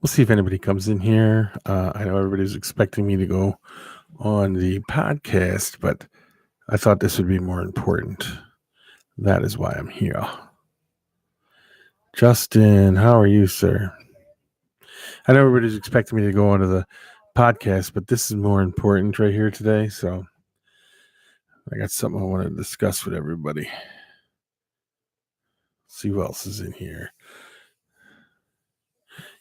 We'll see if anybody comes in here. I know everybody's expecting me to go on the podcast, but I thought this would be more important. That is why I'm here. Justin, how are you, sir? I know everybody's expecting me to go onto the podcast, but this is more important right here today. So I got something I want to discuss with everybody. See who else is in here.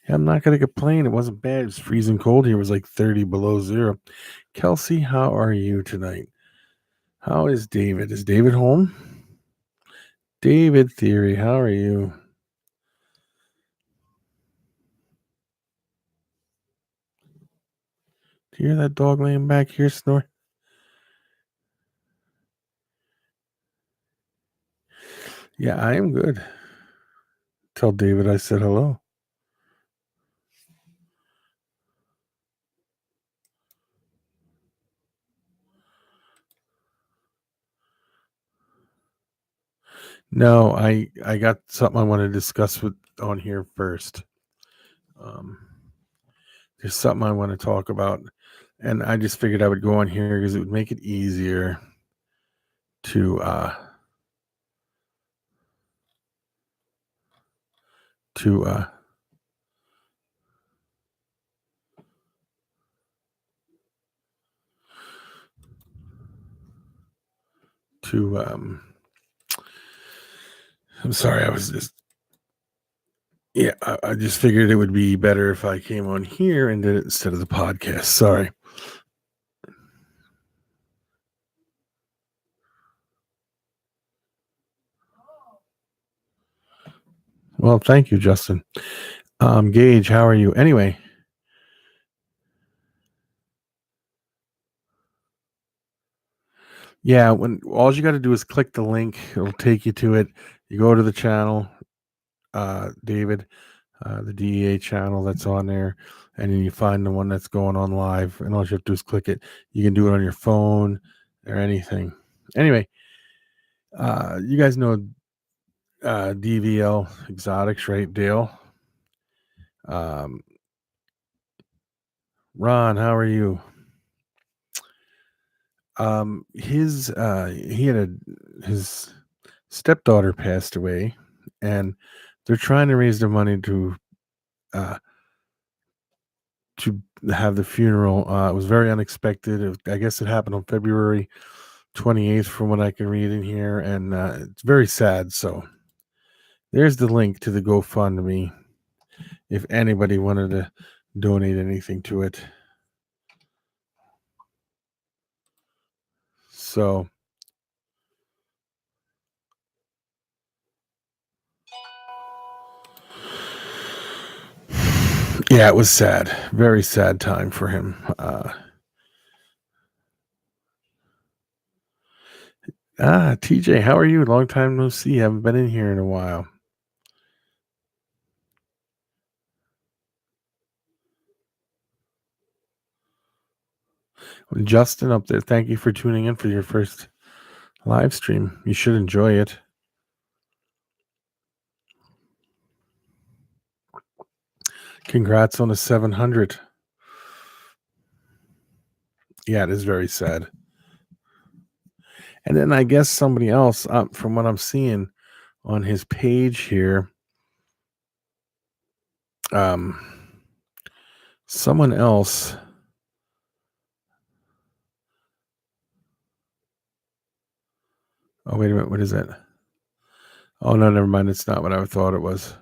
Yeah, I'm not going to complain. It wasn't bad. It was freezing cold here. It was like 30 below zero. Kelsey, how are you tonight? How is David? Is David home? David Theory, how are you? Do you hear that dog laying back here snoring? Yeah, I am good. Tell David I said hello. No, I got something I want to discuss with on here first. There's something I want to talk about, and I just figured I would go on here because it would make it easier to to uh to I'm sorry, I was just I just figured it would be better if I came on here and did it instead of the podcast. Sorry. Well, thank you, Justin. Gage, how are you? Anyway, yeah, when all you got to do is click the link, it'll take you to it. You go to the channel, David, the DEA channel that's on there, and then you find the one that's going on live, and all you have to do is click it. You can do it on your phone or anything. Anyway, you guys know DVL Exotics, right, Dale? Ron, how are you? His stepdaughter passed away, and they're trying to raise the money uh, to have the funeral. It was very unexpected. I guess it happened on February 28th, from what I can read in here, and it's very sad. So there's the link to the GoFundMe if anybody wanted to donate anything to it. So yeah, it was sad. Very sad time for him. TJ, how are you? Long time no see. Haven't been in here in a while. Justin up there, thank you for tuning in for your first live stream. You should enjoy it. Congrats on the 700. Yeah, it is very sad. And then I guess somebody else, from what I'm seeing on his page here, someone else. Oh, wait a minute. What is that? Oh, no, never mind. It's not what I thought it was.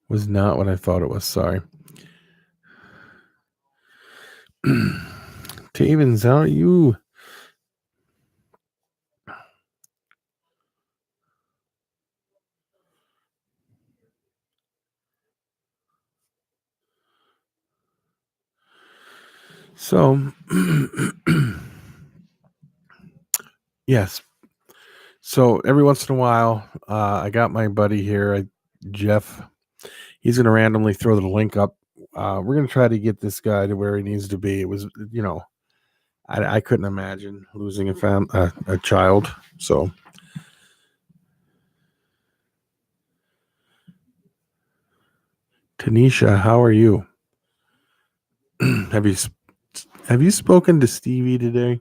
Was not what I thought it was. Sorry. Tavens, how are you? So, yes. So every once in a while, I got my buddy here, Jeff. He's going to randomly throw the link up. We're going to try to get this guy to where he needs to be. It was, I couldn't imagine losing a child. So Tanisha, how are you? have you have you spoken to Stevie today?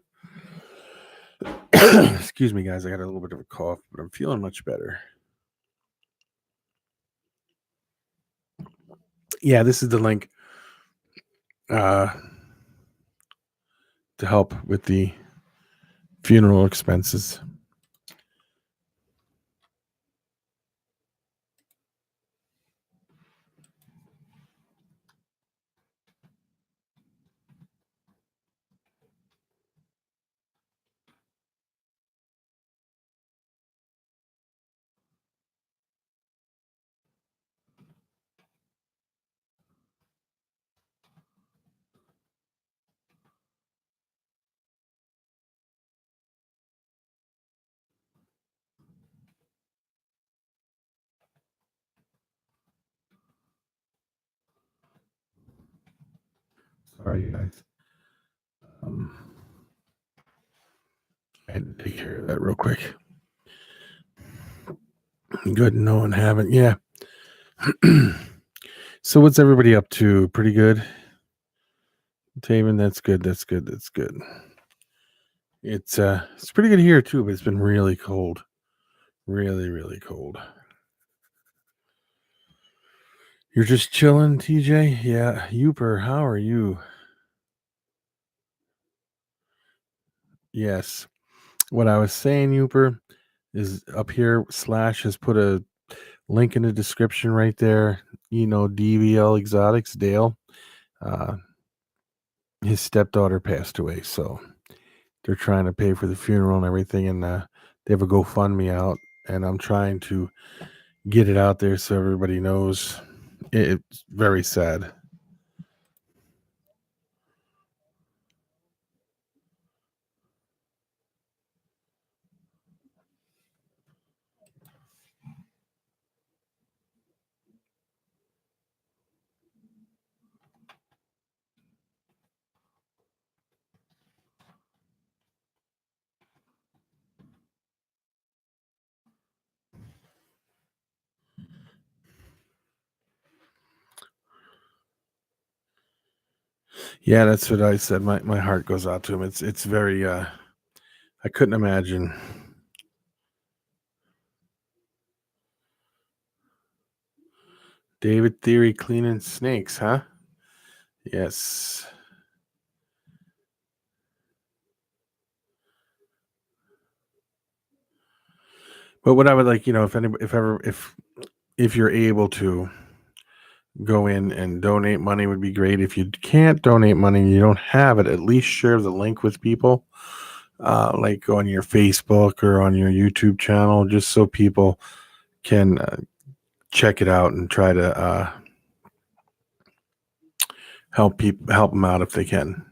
Excuse me, guys. I got a little bit of a cough, but I'm feeling much better. Yeah, this is the link uh, to help with the funeral expenses. Sorry, guys. I had to take care of that real quick. Good. No one haven't. Yeah. So what's everybody up to? Pretty good. Taven, that's good. That's good. That's good. It's pretty good here too, but it's been really cold. Really, really cold. You're just chilling, TJ? Yeah. Youper, how are you? Yes. What I was saying, Youper, is up here, Slash has put a link in the description right there. DVL Exotics, Dale. Uh, his stepdaughter passed away, so they're trying to pay for the funeral and everything, and they have a GoFundMe out, and I'm trying to get it out there so everybody knows. It's very sad. Yeah, that's what I said. My heart goes out to him. It's very I couldn't imagine. David Theory cleaning snakes, huh? Yes. But what I would like, if you're able to go in and donate money would be great. If you can't donate money and you don't have it, at least share the link with people, like on your Facebook or on your YouTube channel, just so people can check it out and try to help them out if they can.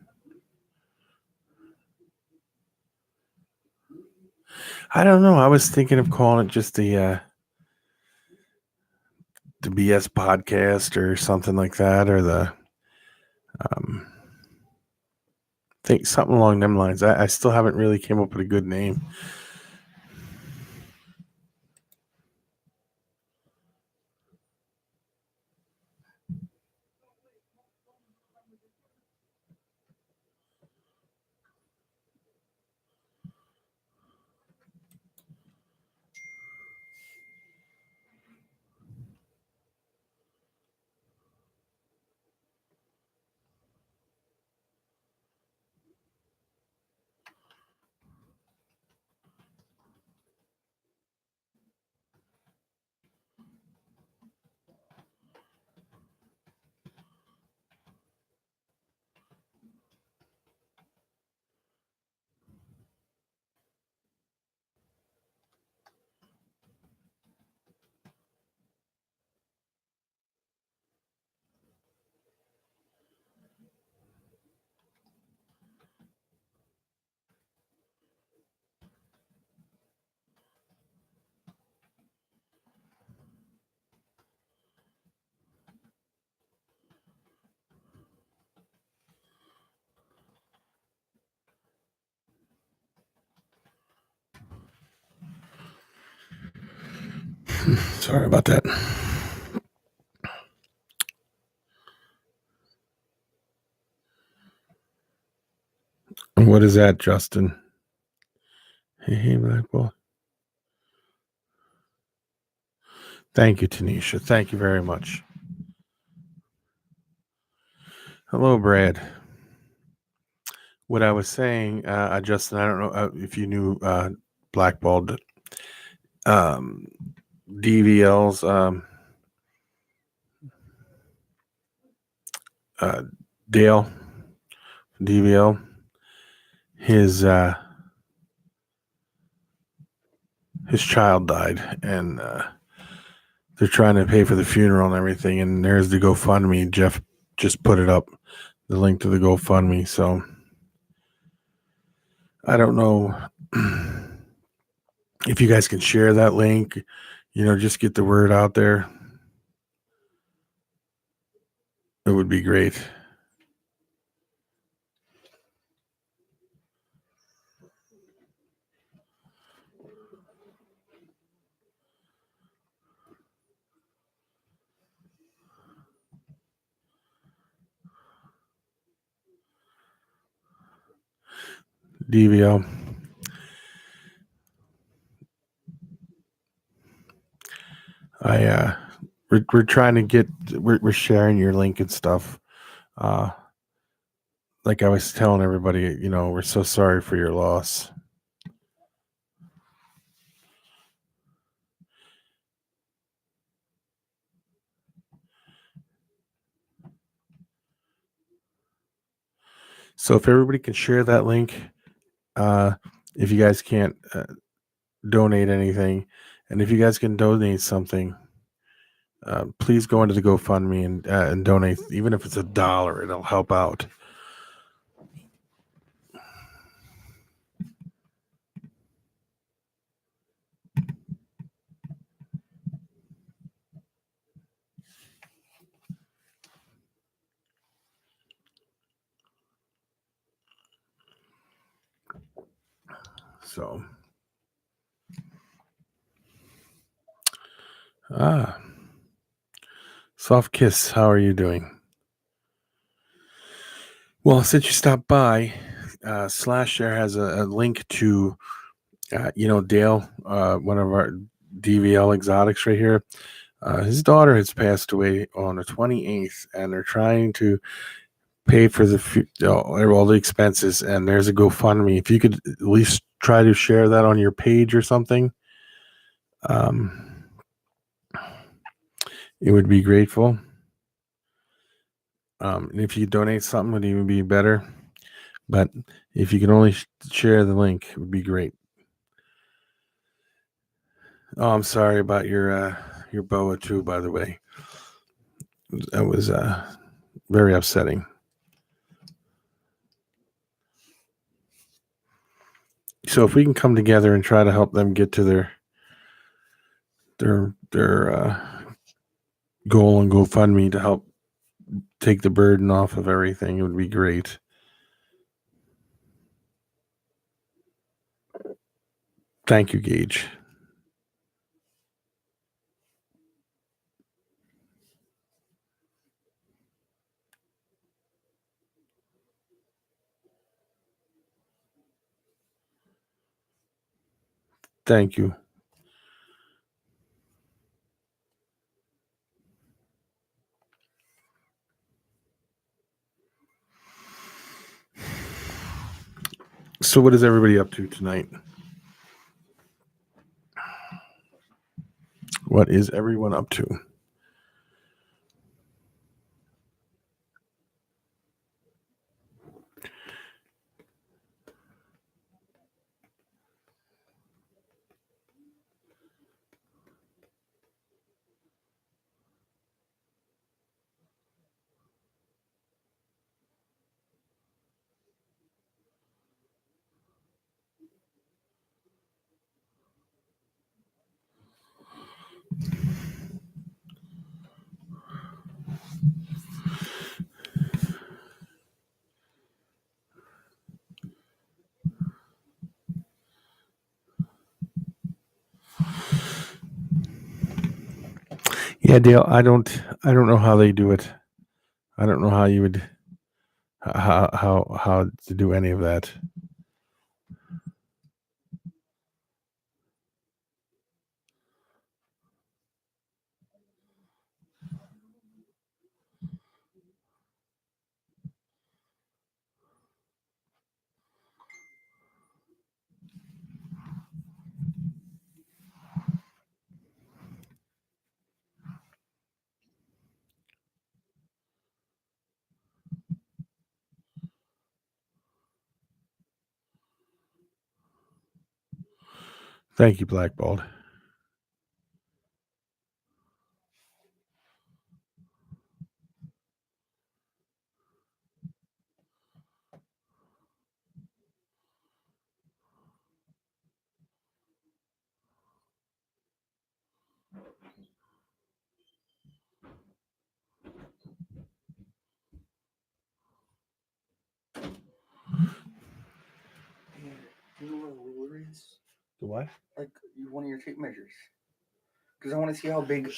I don't know. I was thinking of calling it just the BS podcast or something like that, or the think something along them lines. I still haven't really came up with a good name. Sorry about that. What is that, Justin? Hey, Black Ball. Thank you, Tanisha. Thank you very much. Hello, Brad. What I was saying, Justin, I don't know if you knew blackballed DVL's Dale DVL. His child died, and they're trying to pay for the funeral and everything. And there's the GoFundMe. Jeff just put it up, the link to the GoFundMe. So I don't know if you guys can share that link. Just get the word out there. It would be great. DVL. We're trying to get, we're sharing your link and stuff. Like I was telling everybody, we're so sorry for your loss. So if everybody can share that link, if you guys can't donate anything, and if you guys can donate something, please go into the GoFundMe and donate, even if it's $1, it'll help out. So, Soft Kiss, how are you doing? Well, since you stopped by, SlashShare has a link to, Dale, one of our DVL exotics right here. His daughter has passed away on the 28th, and they're trying to pay for all the expenses. And there's a GoFundMe. If you could at least try to share that on your page or something, it would be grateful. And if you donate something, it would even be better. But if you can only share the link, it would be great. Oh, I'm sorry about your boa too, by the way. That was very upsetting. So if we can come together and try to help them get to their goal and GoFundMe to help take the burden off of everything, it would be great. Thank you, Gage. Thank you. So what is everybody up to tonight? What is everyone up to? Yeah, Dale, I don't know how they do it. I don't know how you would how to do any of that. Thank you, Blackballed. You know what a ruler is? The what? Like one of your tape measures. Because I want to see how big.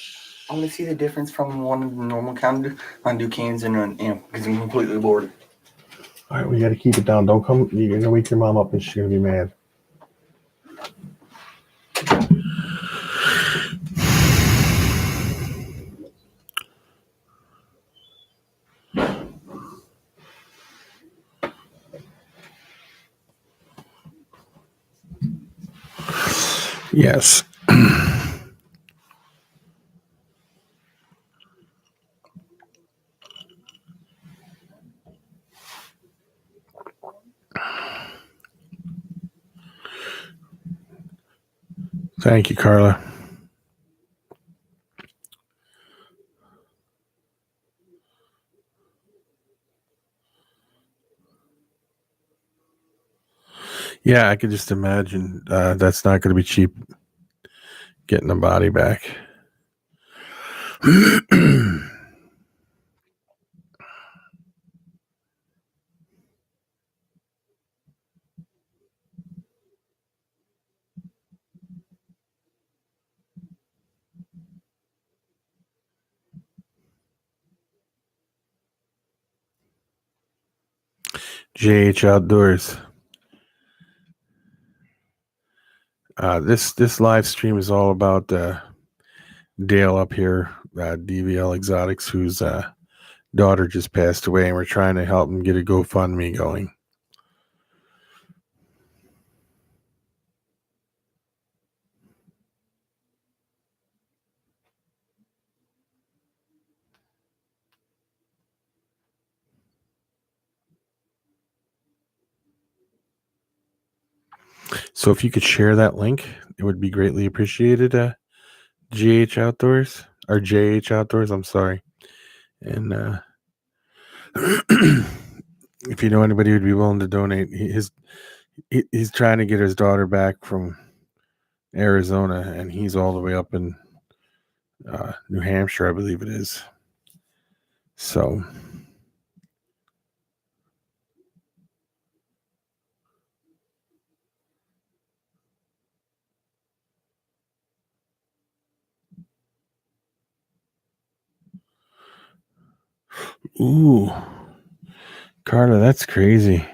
I want to see the difference from one of the normal count on Ducane's and an amp. Because I'm completely bored. All right, we got to keep it down. Don't come. You're gonna wake your mom up, and she's gonna be mad. Yes. Thank you, Carla. Yeah, I could just imagine that's not going to be cheap getting the body back. JH Outdoors. This live stream is all about Dale up here, DVL Exotics, whose daughter just passed away, and we're trying to help him get a GoFundMe going. So if you could share that link, it would be greatly appreciated. GH Outdoors or JH Outdoors, I'm sorry. And if you know anybody who'd be willing to donate, he's trying to get his daughter back from Arizona, and he's all the way up in New Hampshire, I believe it is. So ooh, Carla, that's crazy.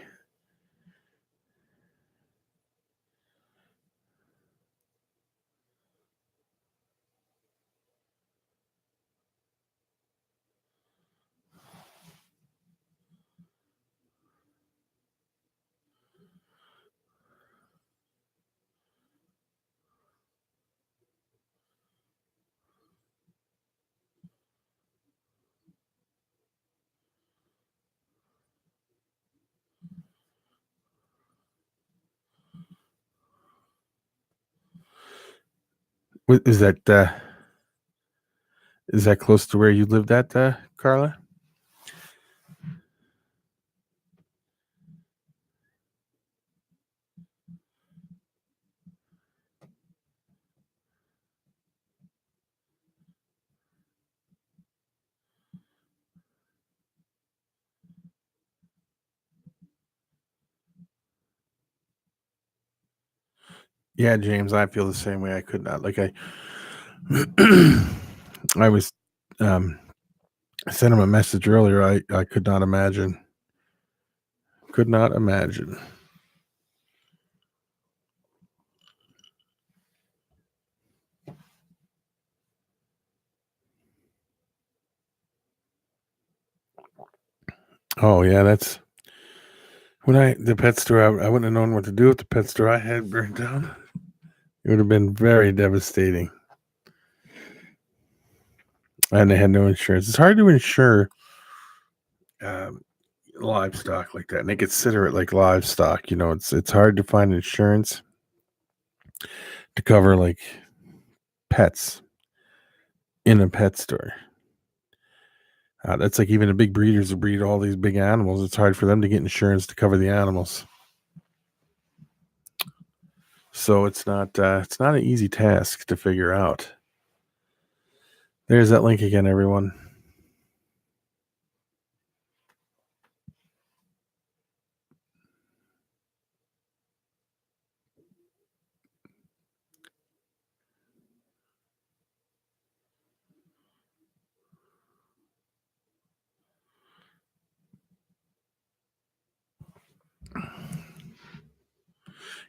Is that close to where you lived at, Carla? Yeah, James, I feel the same way. I could not I was I sent him a message earlier. I could not imagine. Could not imagine. Oh yeah, that's when the pet store. I wouldn't have known what to do with the pet store I had burned down. It would have been very devastating. And they had no insurance. It's hard to insure livestock like that, and they consider it like livestock. You know, it's hard to find insurance to cover like pets in a pet store. That's like even the big breeders who breed all these big animals. It's hard for them to get insurance to cover the animals. So it's not an easy task to figure out. There's that link again, everyone.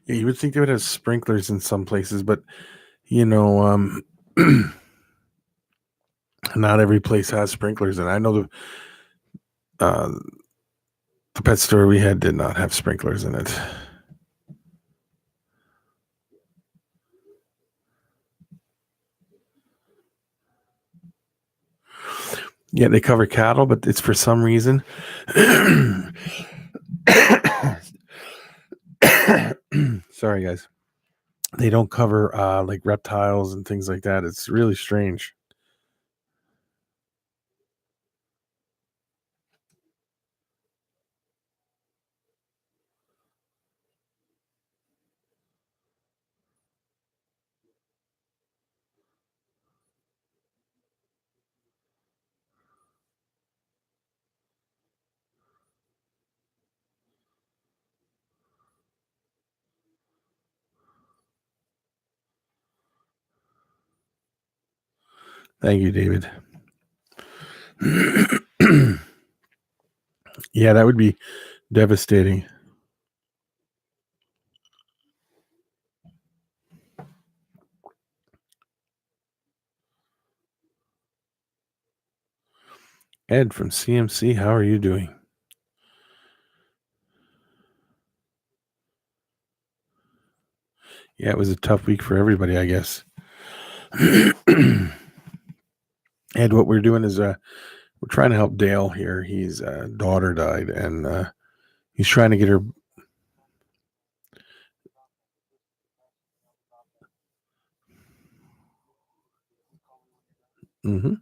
Yeah, you would think they would have sprinklers in some places, but not every place has sprinklers. And I know the pet store we had did not have sprinklers in it. Yeah, they cover cattle, but it's for some reason. Sorry, guys. They don't cover like reptiles and things like that. It's really strange. Thank you, David. Yeah, that would be devastating. Ed from CMC, how are you doing? Yeah, it was a tough week for everybody, I guess. Ed, what we're doing is we're trying to help Dale here. His daughter died, and he's trying to get her. Mm-hmm.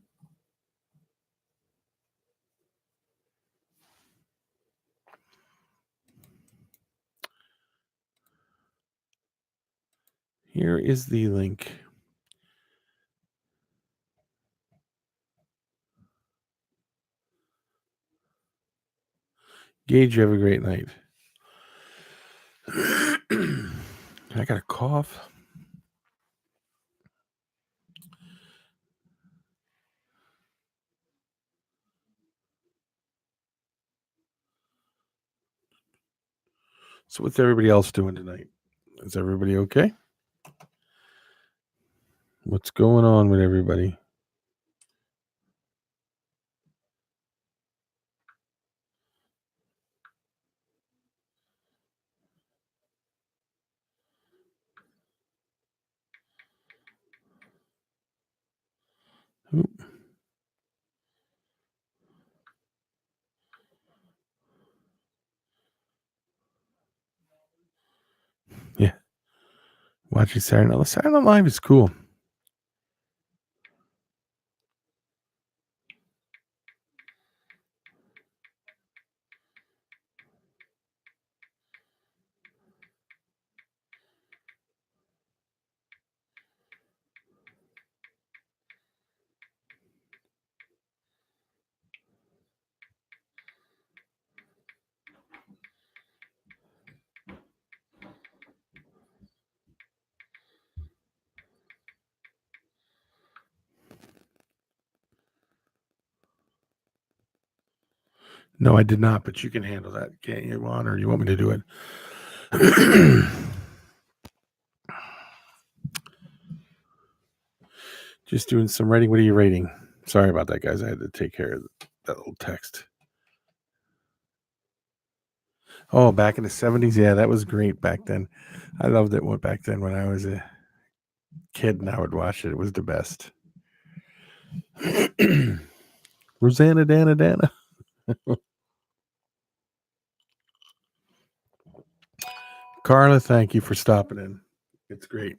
Here is the link. Gage, you have a great night. I got a cough. So what's everybody else doing tonight? Is everybody okay? What's going on with everybody? Oop. Yeah. Watching Saturday Night. Saturday Night Live is cool. No, I did not, but you can handle that, can't you, Juan? Or you want me to do it? Just doing some writing. What are you writing? Sorry about that, guys. I had to take care of that little text. Oh, back in the 70s? Yeah, that was great back then. I loved it back then when I was a kid and I would watch it. It was the best. Rosanna Dana. Carla, thank you for stopping in. It's great.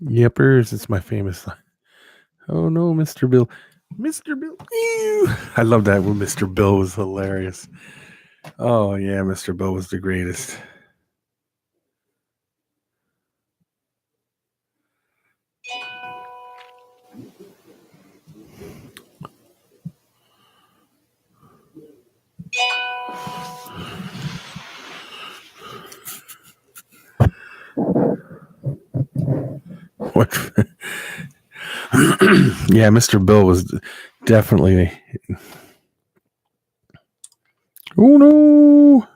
Yippers, it's my famous line. Oh no, Mr. Bill. Mr. Bill. Ew. I love that when Mr. Bill was hilarious. Oh yeah, Mr. Bill was the greatest. What? Yeah, Mr. Bill was definitely. Oh no!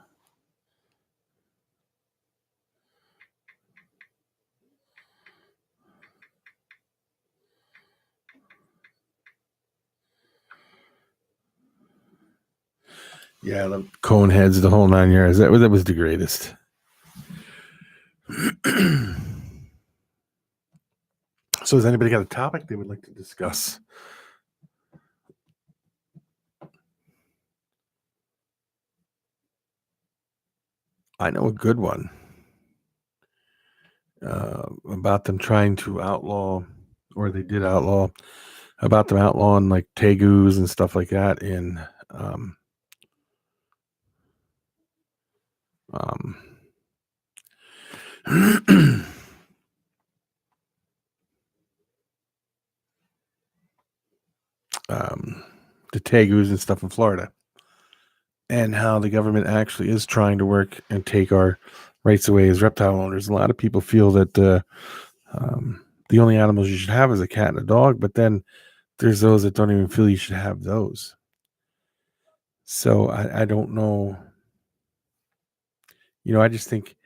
Yeah, the cone heads, the whole 9 yards. That was the greatest. So, has anybody got a topic they would like to discuss? I know a good one about them trying to outlaw, or they did outlaw, about them outlawing like tegus and stuff like that in um, um, the tegus and stuff in Florida, and how the government actually is trying to work and take our rights away as reptile owners. A lot of people feel that the only animals you should have is a cat and a dog, but then there's those that don't even feel you should have those. So I don't know. I just think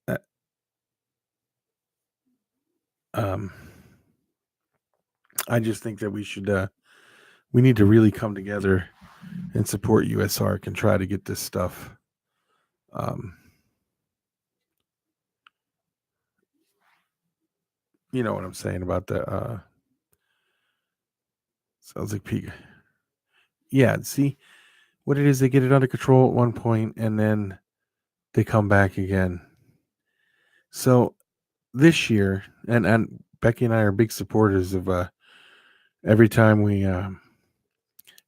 uh, um, I just think that we need to really come together and support USARC and try to get this stuff. You know what I'm saying about the sounds like Pete. Yeah, see what it is. They get it under control at one point, and then they come back again. So this year, and Becky and I are big supporters of every time we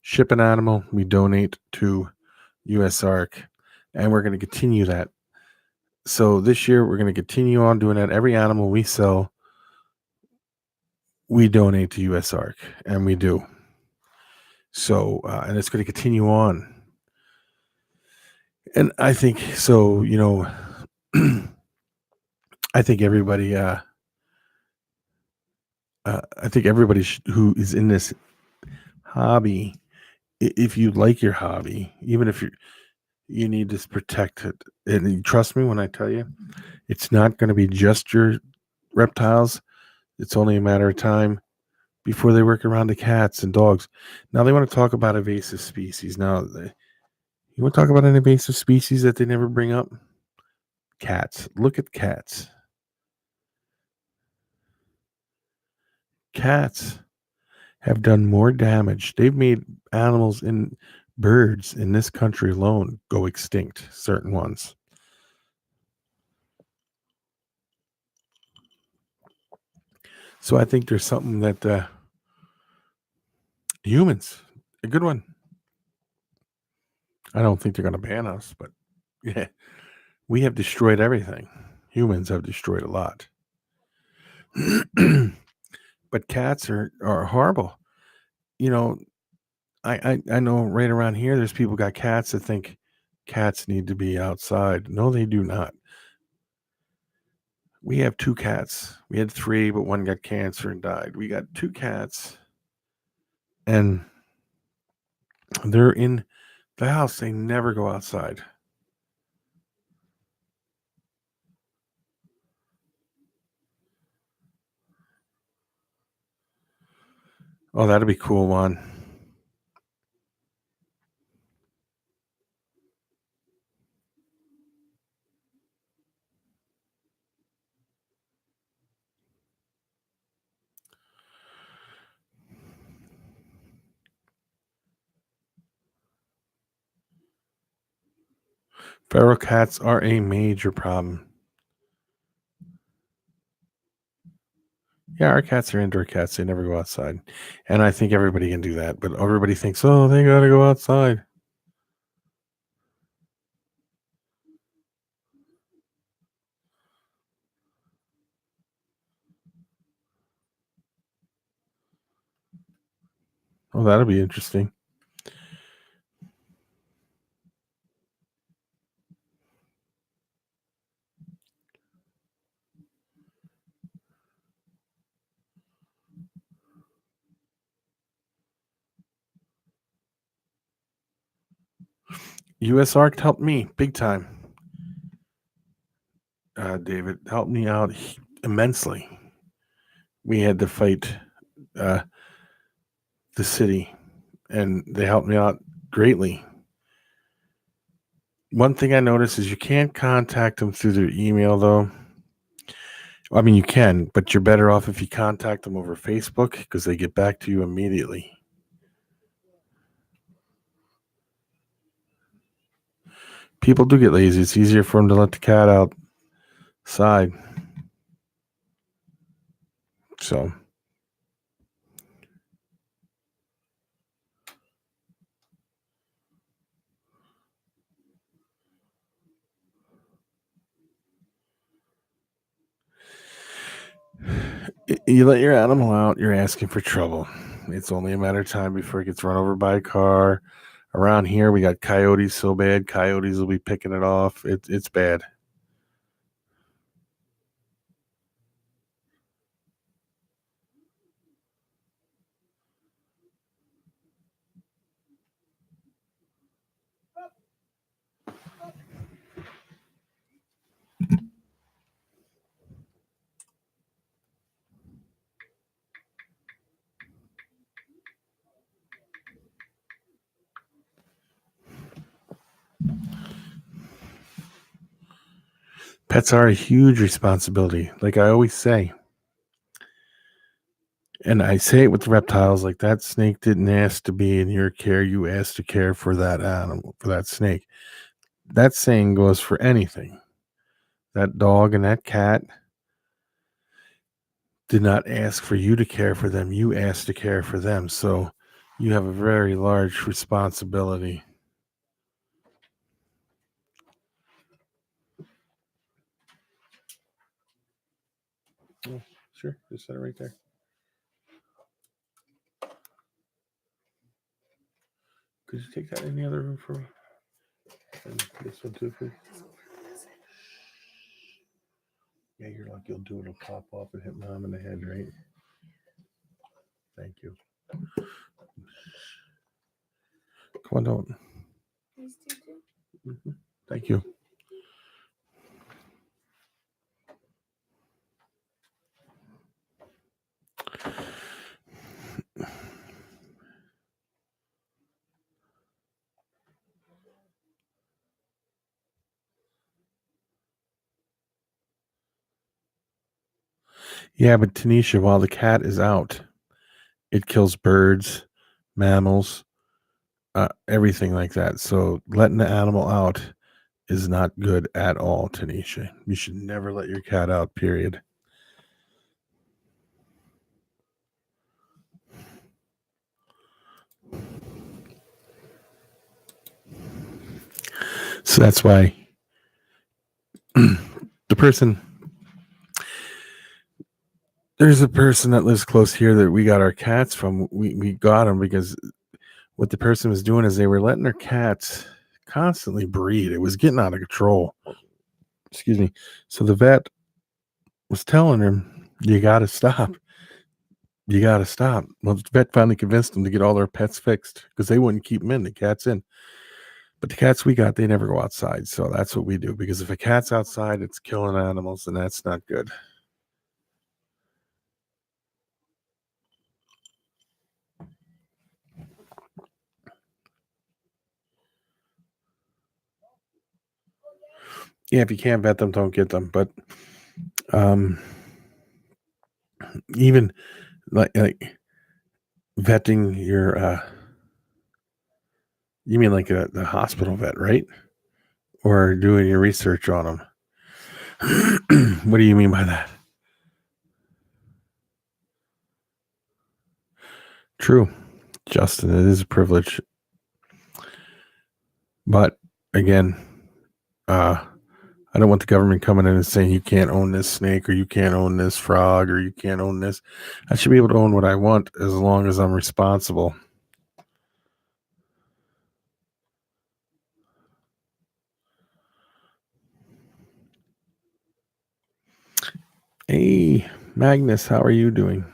ship an animal, we donate to USARC, and we're going to continue that. So this year, we're going to continue on doing that. Every animal we sell, we donate to USARC, and we do. So, and it's going to continue on. And I think so. I think everybody. I think everybody who is in this hobby, if you like your hobby, even if you need to protect it, and trust me when I tell you, it's not going to be just your reptiles. It's only a matter of time before they work around the cats and dogs. Now they want to talk about invasive species. Now, you want to talk about an invasive species that they never bring up? Cats. Look at cats. Cats have done more damage. They've made animals and birds in this country alone go extinct, certain ones. So I think there's something that humans, a good one. I don't think they're going to ban us, but yeah, we have destroyed everything. Humans have destroyed a lot. But cats are horrible. You know, I know right around here there's people got cats that think cats need to be outside. No, they do not. We have 2 cats. We had 3, but one got cancer and died. We got 2 cats, and they're in the house. They never go outside. Oh, that'd be cool, Juan. Feral cats are a major problem. Yeah, our cats are indoor cats. They never go outside. And I think everybody can do that. But everybody thinks, oh, they got to go outside. Oh, that'll be interesting. U.S. Arc helped me big time. David helped me out immensely. We had to fight the city, and they helped me out greatly. One thing I noticed is you can't contact them through their email, though. I mean, you can, but you're better off if you contact them over Facebook because they get back to you immediately. People do get lazy. It's easier for them to let the cat outside. So, you let your animal out, you're asking for trouble. It's only a matter of time before it gets run over by a car. Around here, we got coyotes so bad, coyotes will be picking it off. It's bad. Pets are a huge responsibility, like I always say. And I say it with reptiles, like that snake didn't ask to be in your care. You asked to care for that animal, for that snake. That saying goes for anything. That dog and that cat did not ask for you to care for them. You asked to care for them. So you have a very large responsibility. Oh, sure. Just set it right there. Could you take that in the other room for me? And this one too, please. Yeah, you're like you'll do it'll pop off and hit mom in the head, right? Thank you. Come on, don't. Mm-hmm. Thank you. Yeah, but Tanisha, while the cat is out, it kills birds, mammals, everything like that. So letting the animal out is not good at all, Tanisha. You should never let your cat out, period. So that's why the person, there's a person that lives close here that we got our cats from. We got them because what the person was doing is they were letting their cats constantly breed. It was getting out of control. Excuse me. So the vet was telling him, you got to stop. You got to stop. Well, the vet finally convinced them to get all their pets fixed because they wouldn't keep them in, the cats in. But the cats we got, they never go outside. So that's what we do. Because if a cat's outside, it's killing animals, and that's not good. Yeah, if you can't vet them, don't get them. But even like vetting your, you mean like the hospital vet, right? Or doing your research on them. What do you mean by that? True, Justin. It is a privilege, but again, I don't want the government coming in and saying you can't own this snake or you can't own this frog or you can't own this. I should be able to own what I want as long as I'm responsible. Hey, Magnus, how are you doing?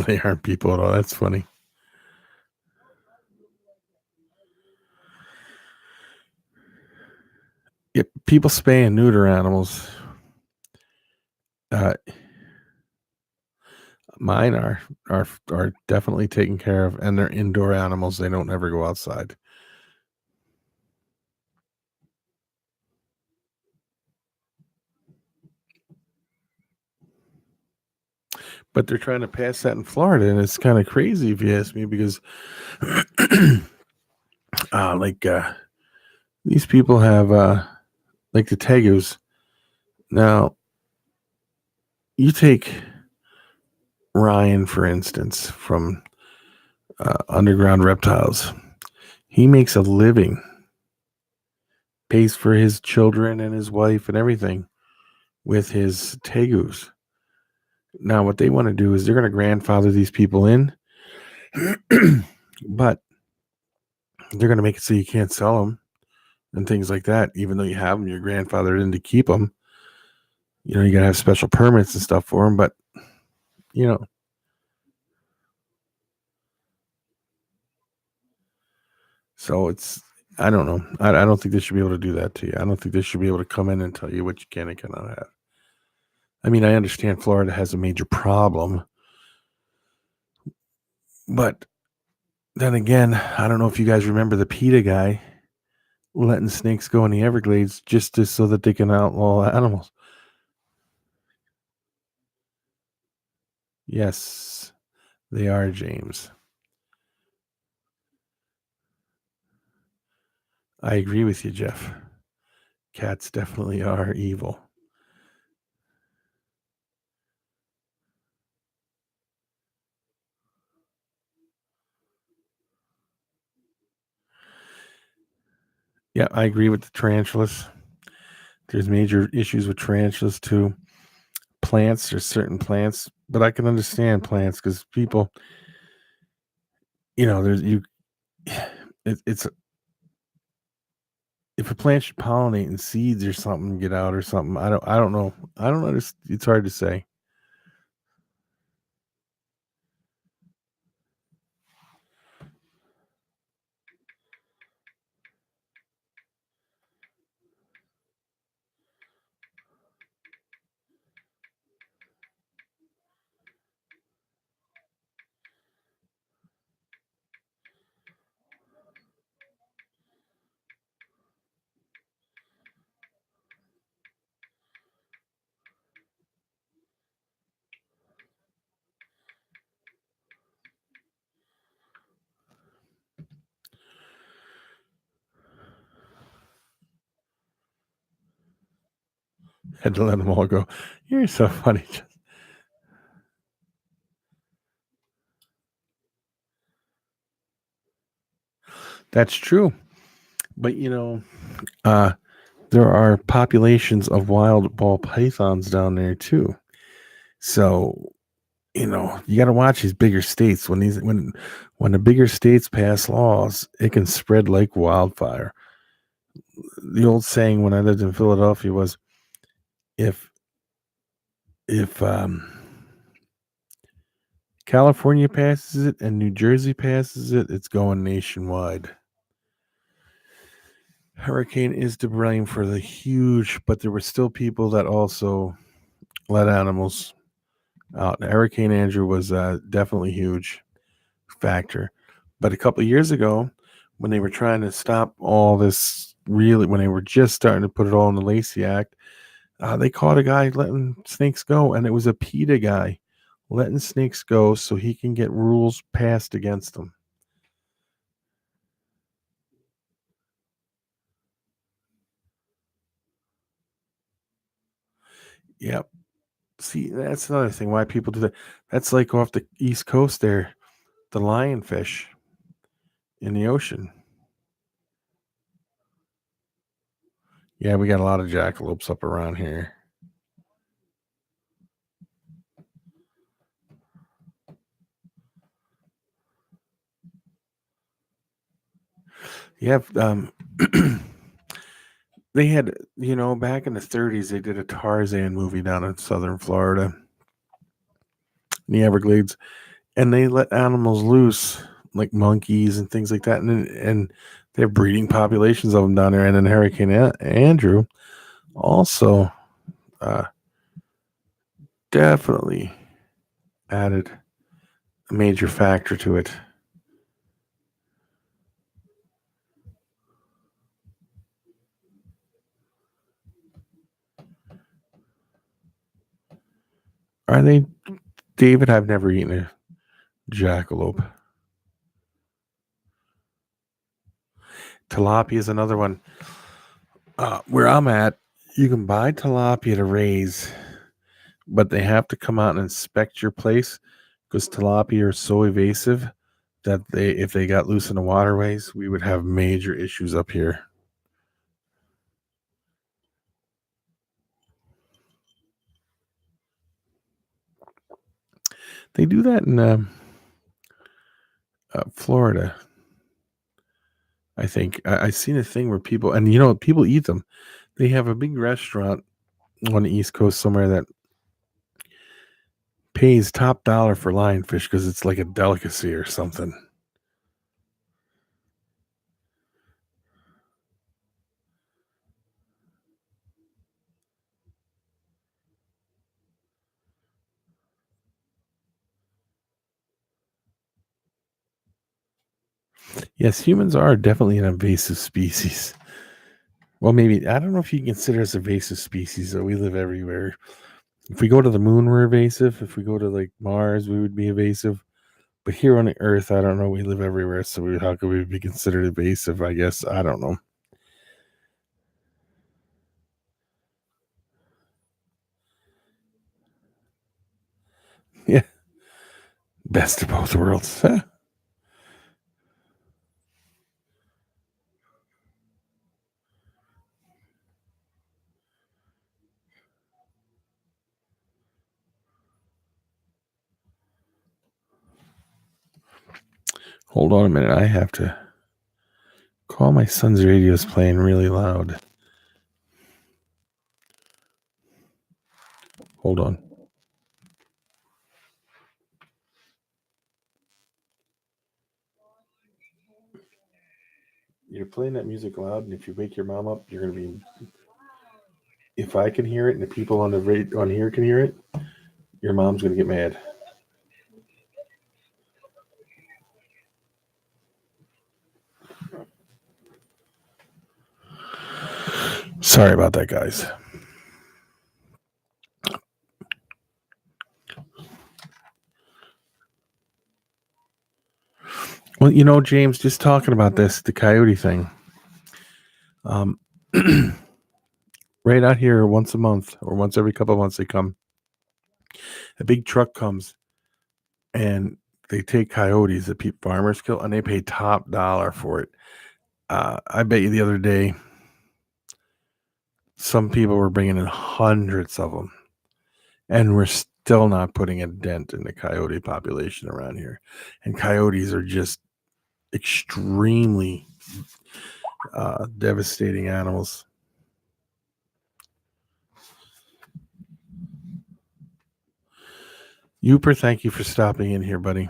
They aren't people at all. That's funny. Yep, people spay and neuter animals. Uh, Mine are definitely taken care of, and they're indoor animals. They don't ever go outside. But they're trying to pass that in Florida, and it's kind of crazy if you ask me, because like these people have like the tegus. Now you take Ryan, for instance, from Underground Reptiles. He makes a living, pays for his children and his wife and everything with his tegus. Now, what they want to do is they're going to grandfather these people in, but they're going to make it so you can't sell them and things like that. Even though you have them, you're grandfathered in to keep them. You know, you got to have special permits and stuff for them, but you know, so it's, I don't know. I don't think they should be able to do that to you. I don't think they should be able to come in and tell you what you can and cannot have. I mean, I understand Florida has a major problem, but then again, I don't know if you guys remember the PETA guy letting snakes go in the Everglades just so that they can outlaw animals. Yes, they are, James. I agree with you, Jeff. Cats definitely are evil. Yeah, I agree with the tarantulas. There's major issues with tarantulas too. Plants, there's certain plants, but I can understand plants because people, you know, there's you. It's if a plant should pollinate and seeds or something get out or something. I don't know. I don't know. It's hard to say. Had to let them all go. You're so funny. That's true. But you know, there are populations of wild ball pythons down there too. So you know, you got to watch these bigger states. When the bigger states pass laws, it can spread like wildfire. The old saying when I lived in Philadelphia was, if if California passes it and New Jersey passes it, it's going nationwide. Hurricane is to blame for the huge, but there were still people that also let animals out. Hurricane Andrew was definitely huge factor. But a couple of years ago, when they were trying to stop all this, really, when they were just starting to put it all in the Lacey Act, they caught a guy letting snakes go, and it was a PETA guy letting snakes go so he can get rules passed against them. Yep. See, that's another thing why people do that. That's like off the East Coast there, the lionfish in the ocean. Yeah, we got a lot of jackalopes up around here. Yeah, they had, back in the 30s, they did a Tarzan movie down in southern Florida, in the Everglades, and they let animals loose, like monkeys and things like that, and they have breeding populations of them down there. And then Hurricane Andrew also uh, definitely added a major factor to it. Are they, David? I've never eaten a jackalope. Tilapia is another one. Where I'm at, you can buy tilapia to raise, but they have to come out and inspect your place because tilapia are so evasive that if they got loose in the waterways, we would have major issues up here. They do that in Florida. I think I've seen a thing where people, and people eat them. They have a big restaurant on the East Coast somewhere that pays top dollar for lionfish because it's like a delicacy or something. Yes, humans are definitely an invasive species. Well, maybe I don't know if you consider us invasive species. Though we live everywhere. If we go to the moon, we're invasive. If we go to like Mars, we would be invasive. But here on the Earth, I don't know. We live everywhere, so how could we be considered invasive? I guess I don't know. Yeah, best of both worlds. Hold on a minute. I have to call my son's radio is playing really loud. Hold on. You're playing that music loud, and if you wake your mom up, you're gonna be. If I can hear it, and the people on on here can hear it, your mom's gonna get mad. Sorry about that, guys. Well, James, just talking about the coyote thing. Um, right out here, once a month or once every couple of months, they come. A big truck comes and they take coyotes that farmers kill, and they pay top dollar for it. I bet you the other day, some people were bringing in hundreds of them, and we're still not putting a dent in the coyote population around here. And coyotes are just extremely devastating animals. Youper, thank you for stopping in here, buddy.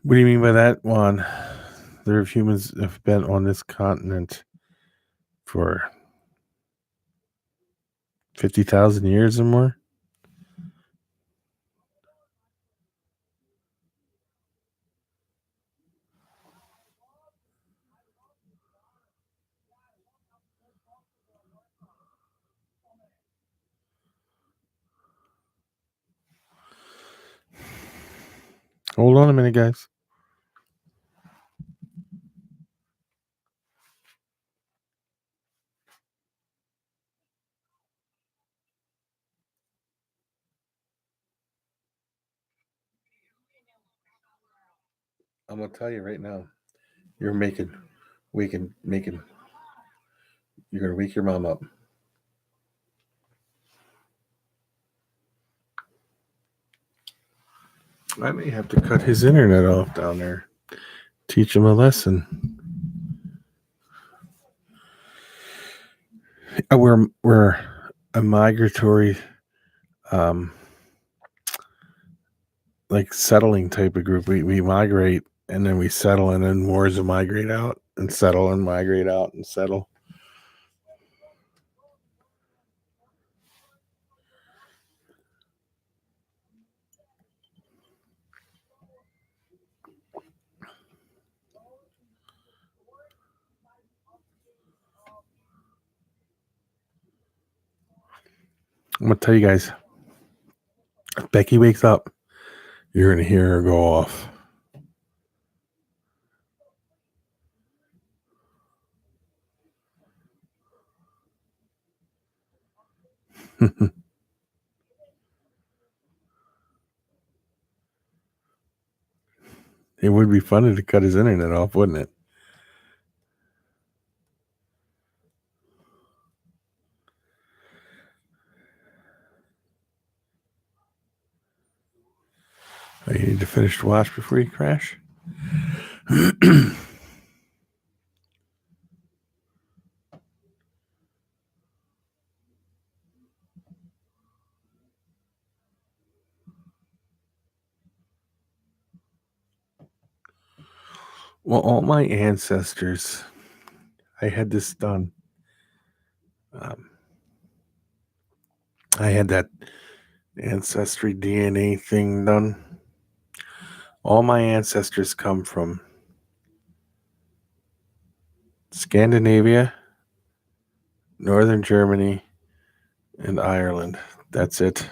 What do you mean by that, Juan? There are humans have been on this continent for 50,000 years or more. Hold on a minute, guys. I'm gonna tell you right now, you're gonna wake your mom up. I may have to cut his internet off down there. Teach him a lesson. We're a migratory, like settling type of group. We migrate and then we settle, and then more to migrate out and settle and migrate out and settle. I'm gonna tell you guys, if Becky wakes up, you're gonna hear her go off. It would be funny to cut his internet off, wouldn't it? Oh, you need to finish the wash before you crash. Well, all my ancestors, I had this done. I had that ancestry DNA thing done. All my ancestors come from Scandinavia, Northern Germany, and Ireland. That's it.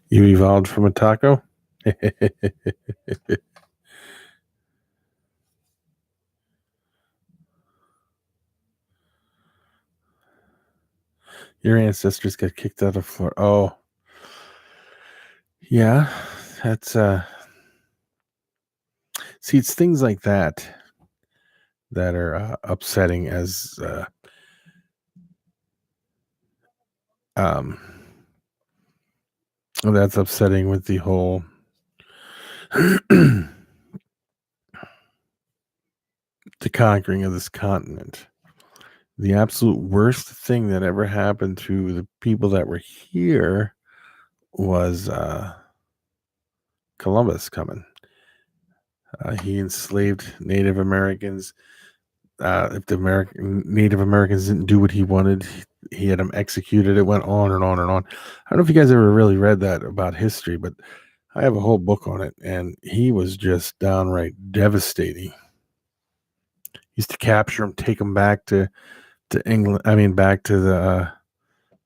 You evolved from a taco? Your ancestors got kicked out of Florida. Oh, yeah. That's see, it's things like that that are upsetting as that's upsetting with the whole the conquering of this continent. The absolute worst thing that ever happened to the people that were here was Columbus coming. He enslaved Native Americans. If the Native Americans didn't do what he wanted, he had them executed. It went on and on and on. I don't know if you guys ever really read that about history, but I have a whole book on it, and he was just downright devastating. He used to capture them, take them back to England. I mean, back to the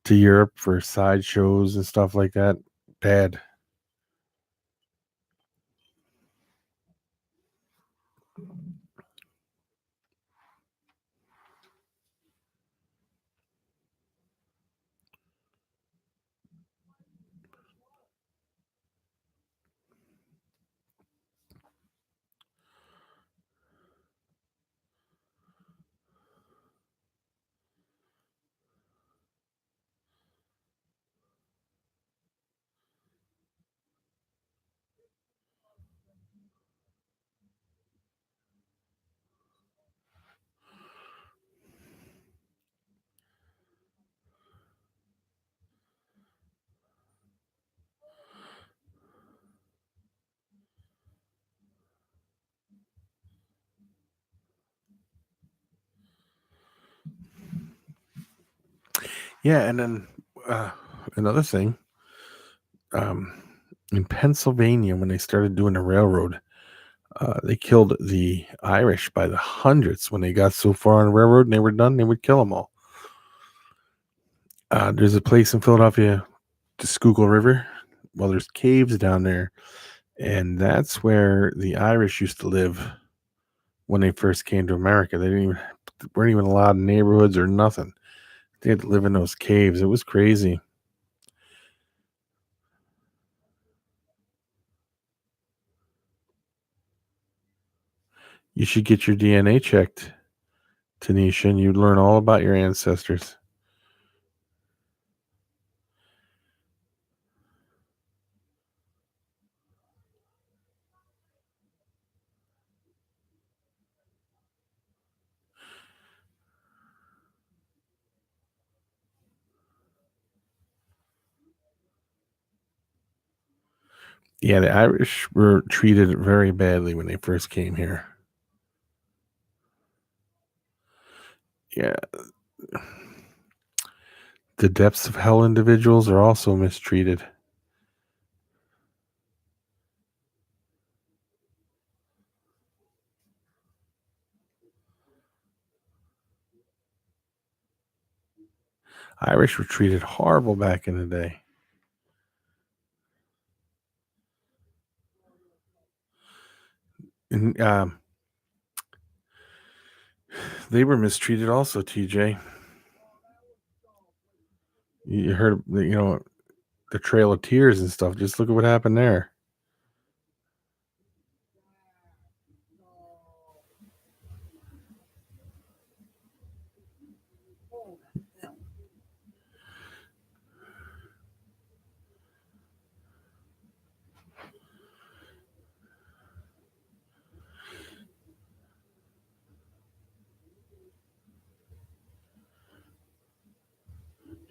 to Europe for sideshows and stuff like that. Bad. Yeah, and then another thing, um, in Pennsylvania, when they started doing the railroad, they killed the Irish by the hundreds. When they got so far on the railroad and they were done, they would kill them all. There's a place in Philadelphia, the Schuylkill River. Well, there's caves down there, and that's where the Irish used to live when they first came to America. They weren't even allowed in neighborhoods or nothing. They had to live in those caves. It was crazy. You should get your DNA checked, Tanisha, and you'd learn all about your ancestors. Yeah, the Irish were treated very badly when they first came here. Yeah, the depths of hell individuals are also mistreated. Irish were treated horrible back in the day. And they were mistreated also, TJ. You heard, the Trail of Tears and stuff. Just look at what happened there.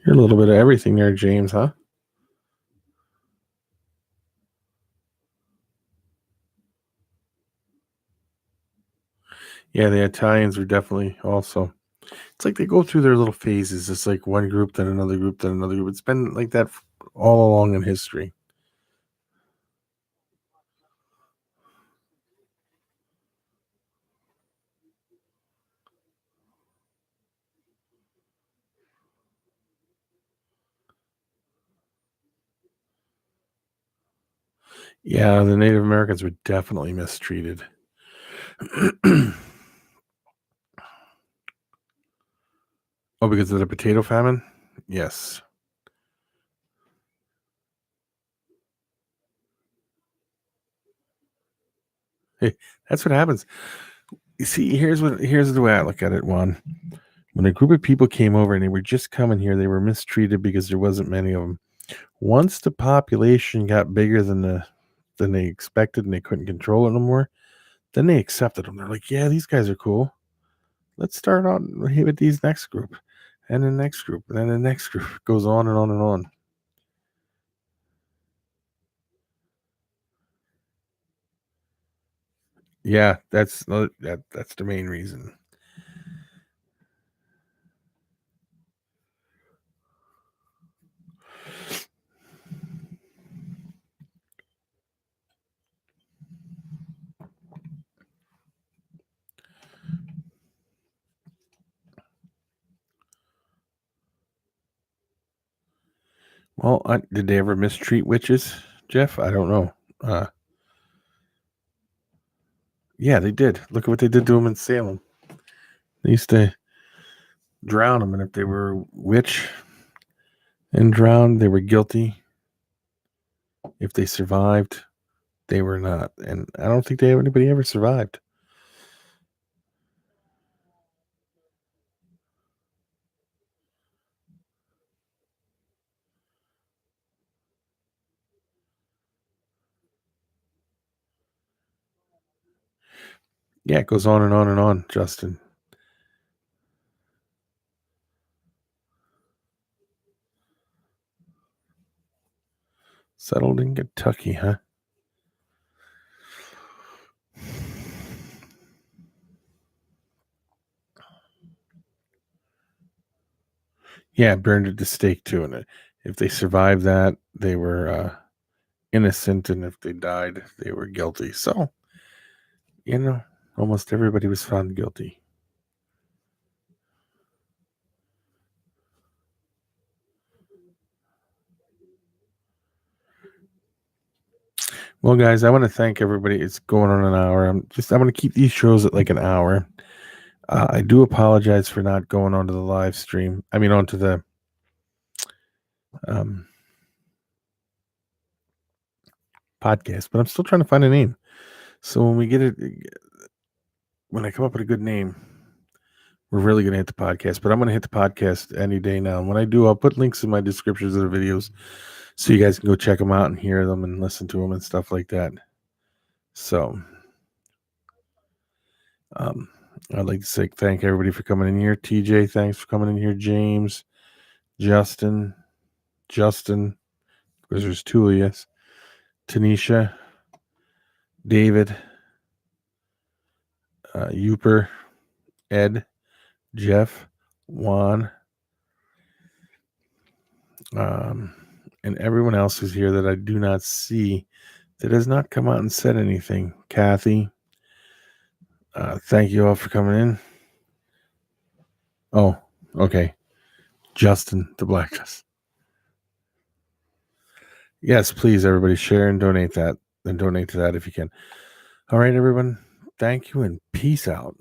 You're a little bit of everything there, James, huh? Yeah, the Italians were definitely also. It's like they go through their little phases. It's like one group, then another group, then another group. It's been like that all along in history. Yeah, the Native Americans were definitely mistreated. Oh, because of the potato famine? Yes. Hey, that's what happens. You see, here's the way I look at it, Juan. When a group of people came over and they were just coming here, they were mistreated because there wasn't many of them. Once the population got bigger than they expected and they couldn't control it no more, then they accepted them. They're like, yeah, these guys are cool. Let's start out with these next group, and the next group, and then the next group. It goes on and on and on. Yeah, that's the main reason. Well, did they ever mistreat witches, Jeff? I don't know. Uh, yeah, they did. Look at what they did to them in Salem. They used to drown them, and if they were witch and drowned, they were guilty. If they survived, they were not. And I don't think anybody ever survived. Yeah, it goes on and on and on, Justin. Settled in Kentucky, huh? Yeah, burned at the stake too. And if they survived that, they were innocent, and if they died, they were guilty. So, almost everybody was found guilty. Well, guys, I want to thank everybody. It's going on an hour. I'm going to keep these shows at like an hour. I do apologize for not going onto the live stream. I mean, onto the podcast, but I'm still trying to find a name. So when I come up with a good name, we're really going to hit the podcast. But I'm going to hit the podcast any day now. And when I do, I'll put links in my descriptions of the videos so you guys can go check them out and hear them and listen to them and stuff like that. So, I'd like to say thank everybody for coming in here. TJ, thanks for coming in here. James, Justin, because there's two of us. Tanisha, David, Uper, Ed, Jeff, Juan, and everyone else who's here that I do not see that has not come out and said anything. Kathy, thank you all for coming in. Oh, okay. Justin, the Blacklist. Yes, please, everybody, share and donate that. And donate to that if you can. All right, everyone. Thank you and peace out.